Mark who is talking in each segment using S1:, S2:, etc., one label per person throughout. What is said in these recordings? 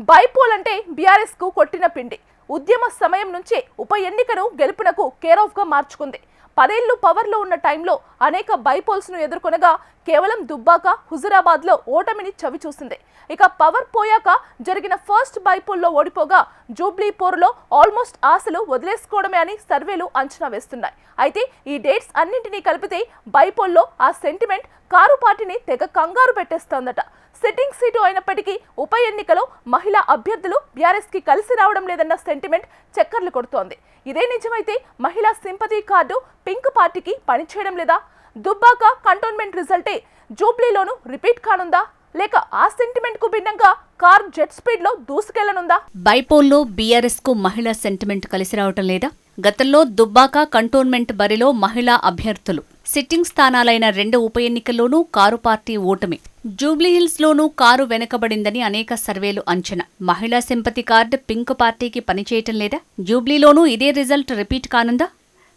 S1: Bypoll అంటే BRS కు కొట్టిన పిండి. ఉద్యమ సమయం నుంచే ఉప ఎన్నికను గెలుపునకు కేర్ ఆఫ్ గా మార్చుకుంది. 10 ఏళ్లు పవర్లో ఉన్న టైంలో అనేక బైపోల్స్ ను ఎదుర్కొనగా కేవలం దుబ్బాక, హుజురాబాద్ లో ఓటమిని చవి చూసింది. ఇక పవర్ పోయాక జరిగిన ఫస్ట్ బైపోల్లో ఓడిపోగా జూబ్లీ పోరులో ఆల్మోస్ట్ ఆశలు వదిలేసుకోవడమే అని సర్వేలు అంచనా వేస్తున్నాయి. అయితే ఈ డేట్స్ అన్నింటినీ కలిపితే బైపోల్లో ఆ సెంటిమెంట్ కారు పార్టీని తెగ కంగారు పెట్టేస్తోందట. సిట్టింగ్ సీటు అయినప్పటికీ ఉప ఎన్నికలో మహిళా అభ్యర్థులు బీఆర్ఎస్ కి కలిసి రావడం లేదన్న సెంటిమెంట్ చక్కర్లు కొడుతోంది. ఇదే నిజమైతే మహిళా సింపతి కార్డు పింక్ పార్టీకి పనిచేయడం లేదా? దుబ్బాక కంటోన్మెంట్ రిజల్టే జూబ్లీలోనూ రిపీట్ కానుందా? లేక ఆ సెంటిమెంట్ కు భిన్నంగా కార్ జెట్ స్పీడ్ లో దూసుకెళ్లనుందా?
S2: బైపోల్లో బీఆర్ఎస్ కు మహిళా సెంటిమెంట్ కలిసి రావటం లేదా? గతంలో దుబ్బాక కంటోన్మెంట్ బరిలో మహిళా అభ్యర్థులు, సిట్టింగ్ స్థానాలైన 2 ఉప ఎన్నికల్లోనూ కారు పార్టీ ఓటమి. జూబ్లీహిల్స్ లోనూ కారు వెనకబడిందని అనేక సర్వేలు అంచనా. మహిళా సింపతి కార్డు పింక్ పార్టీకి పనిచేయటం లేదా? జూబ్లీలోనూ ఇదే రిజల్ట్ రిపీట్ కానుందా?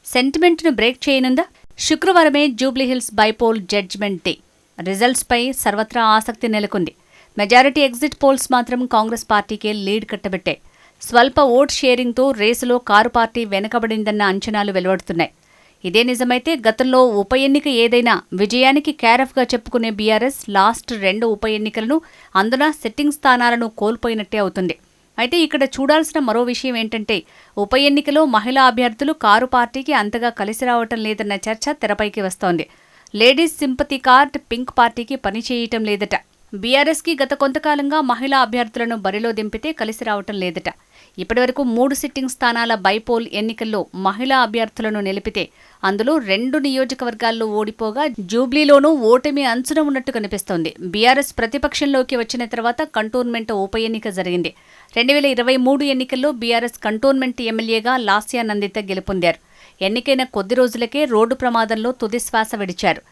S2: సెంటిమెంట్ ను బ్రేక్ చేయనుందా? శుక్రవారమే జూబ్లీహిల్స్ బైపోల్ జడ్జ్మెంట్ డే. రిజల్ట్స్ పై సర్వత్రా ఆసక్తి నెలకొంది. మెజారిటీ ఎగ్జిట్ పోల్స్ మాత్రం కాంగ్రెస్ పార్టీకే లీడ్ కట్టబెట్టాయి. స్వల్ప ఓట్ షేరింగ్తో రేసులో కారు పార్టీ వెనకబడిందన్న అంచనాలు వెలువడుతున్నాయి. ఇదే నిజమైతే గతంలో ఉప ఎన్నిక ఏదైనా విజయానికి క్యారఫ్గా చెప్పుకునే బీఆర్ఎస్ లాస్ట్ 2 ఉప ఎన్నికలను, అందున సిట్టింగ్ స్థానాలను కోల్పోయినట్టే అవుతుంది. అయితే ఇక్కడ చూడాల్సిన మరో విషయం ఏంటంటే, ఉప ఎన్నికలో మహిళా అభ్యర్థులు కారు పార్టీకి అంతగా కలిసి రావటం లేదన్న చర్చ తెరపైకి వస్తోంది. లేడీస్ సింపతి కార్డ్ పింక్ పార్టీకి పనిచేయటం లేదట. బీఆర్ఎస్కి గత కొంతకాలంగా మహిళా అభ్యర్థులను బరిలో దింపితే కలిసి రావటం లేదట. ఇప్పటివరకు 3 సిట్టింగ్ స్థానాల బైపోల్ ఎన్నికల్లో మహిళా అభ్యర్థులను నిలిపితే అందులో 2 నియోజకవర్గాల్లో ఓడిపోగా జూబ్లీలోనూ ఓటమి అంచున ఉన్నట్టు కనిపిస్తోంది. బీఆర్ఎస్ ప్రతిపక్షంలోకి వచ్చిన తర్వాత కంటోన్మెంట్ ఉప ఎన్నిక జరిగింది. 2023 ఎన్నికల్లో బీఆర్ఎస్ కంటోన్మెంట్ ఎమ్మెల్యేగా లాస్యా నందిత గెలుపొందారు. ఎన్నికైన కొద్ది రోజులకే రోడ్డు ప్రమాదంలో తుదిశ్వాస విడిచారు.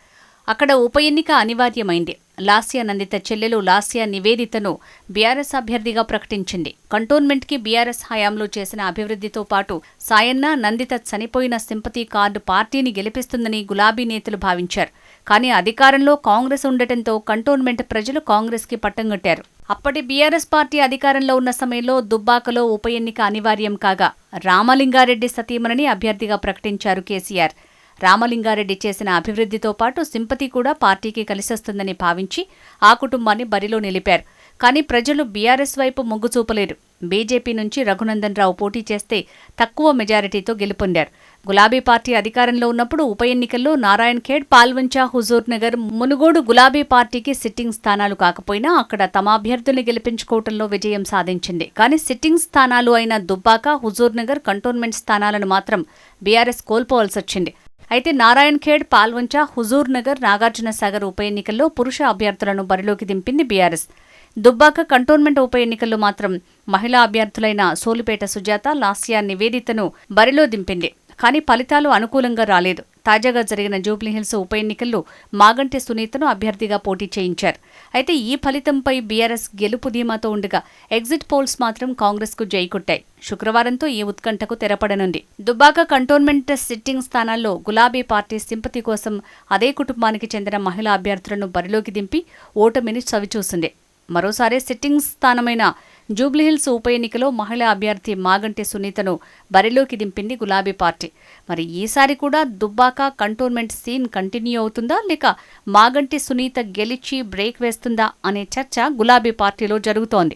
S2: అక్కడ ఉప ఎన్నిక అనివార్యమైంది. లాస్యా నందిత చెల్లెలు లాస్యా నివేదితను బీఆర్ఎస్ అభ్యర్థిగా ప్రకటించింది. కంటోన్మెంట్కి బీఆర్ఎస్ హయాంలో చేసిన అభివృద్ధితో పాటు సాయన్న నందిత చనిపోయిన సింపతి కార్డు పార్టీని గెలిపిస్తుందని గులాబీ నేతలు భావించారు. కానీ అధికారంలో కాంగ్రెస్ ఉండటంతో కంటోన్మెంట్ ప్రజలు కాంగ్రెస్కి పట్టం కట్టారు. అప్పటి బీఆర్ఎస్ పార్టీ అధికారంలో ఉన్న సమయంలో దుబ్బాకలో ఉప ఎన్నిక అనివార్యం కాగా రామలింగారెడ్డి సతీమణిని అభ్యర్థిగా ప్రకటించారు కేసీఆర్. రామలింగారెడ్డి చేసిన అభివృద్ధితో పాటు సింపతి కూడా పార్టీకి కలిసొస్తుందని భావించి ఆ కుటుంబాన్ని బరిలో నిలిపారు. కానీ ప్రజలు బీఆర్ఎస్ వైపు మొగ్గు చూపలేరు. బీజేపీ నుంచి రఘునందన్ రావు పోటీ చేస్తే తక్కువ మెజారిటీతో గెలుపొందారు. గులాబీ పార్టీ అధికారంలో ఉన్నప్పుడు ఉప ఎన్నికల్లో నారాయణఖేడ్, పాల్వంచ, హుజూర్నగర్, మునుగోడు గులాబీ పార్టీకి సిట్టింగ్ స్థానాలు కాకపోయినా అక్కడ తమ అభ్యర్థుల్ని గెలిపించుకోవడంలో విజయం సాధించింది. కానీ సిట్టింగ్ స్థానాలు అయిన దుబ్బాక, హుజూర్నగర్, కంటోన్మెంట్ స్థానాలను మాత్రం బీఆర్ఎస్ కోల్పోవాల్సొచ్చింది. అయితే నారాయణఖేడ్, పాల్వంచ, హుజూర్నగర్, నాగార్జునసాగర్ ఉప ఎన్నికల్లో పురుష అభ్యర్థులను బరిలోకి దింపింది బీఆర్ఎస్. దుబ్బాక కంటోన్మెంట్ ఉప ఎన్నికల్లో మాత్రం మహిళా అభ్యర్థులైన సోలిపేట సుజాత, లాస్యా నివేదితను బరిలో దింపింది. కానీ ఫలితాలు అనుకూలంగా రాలేదు. తాజాగా జరిగిన జూబ్లీహిల్స్ ఉప ఎన్నికల్లో మాగంటి సునీతను అభ్యర్థిగా పోటీ చేయించారు. అయితే ఈ ఫలితంపై బీఆర్ఎస్ గెలుపు ధీమాతో ఉండగా ఎగ్జిట్ పోల్స్ మాత్రం కాంగ్రెస్కు జై కొట్టాయి. శుక్రవారంతో ఈ ఉత్కంఠకు తెరపడనుంది. దుబ్బాక కంటోన్మెంట్ సిట్టింగ్ స్థానాల్లో గులాబీ పార్టీ సింపతి కోసం అదే కుటుంబానికి చెందిన మహిళా అభ్యర్థులను బరిలోకి దింపి ఓటమిని చవిచూసింది. మరోసారి సిట్టింగ్ స్థానమైన జూబ్లీహిల్స్ ఉప ఎన్నికలో మహిళా అభ్యర్థి మాగంటి సునీతను బరిలోకి దింపింది గులాబీ పార్టీ. మరి ఈసారి కూడా దుబ్బాక కంటోన్మెంట్ సీన్ కంటిన్యూ అవుతుందా, లేక మాగంటి సునీత గెలిచి బ్రేక్ వేస్తుందా అనే చర్చ గులాబీ పార్టీలో జరుగుతోంది.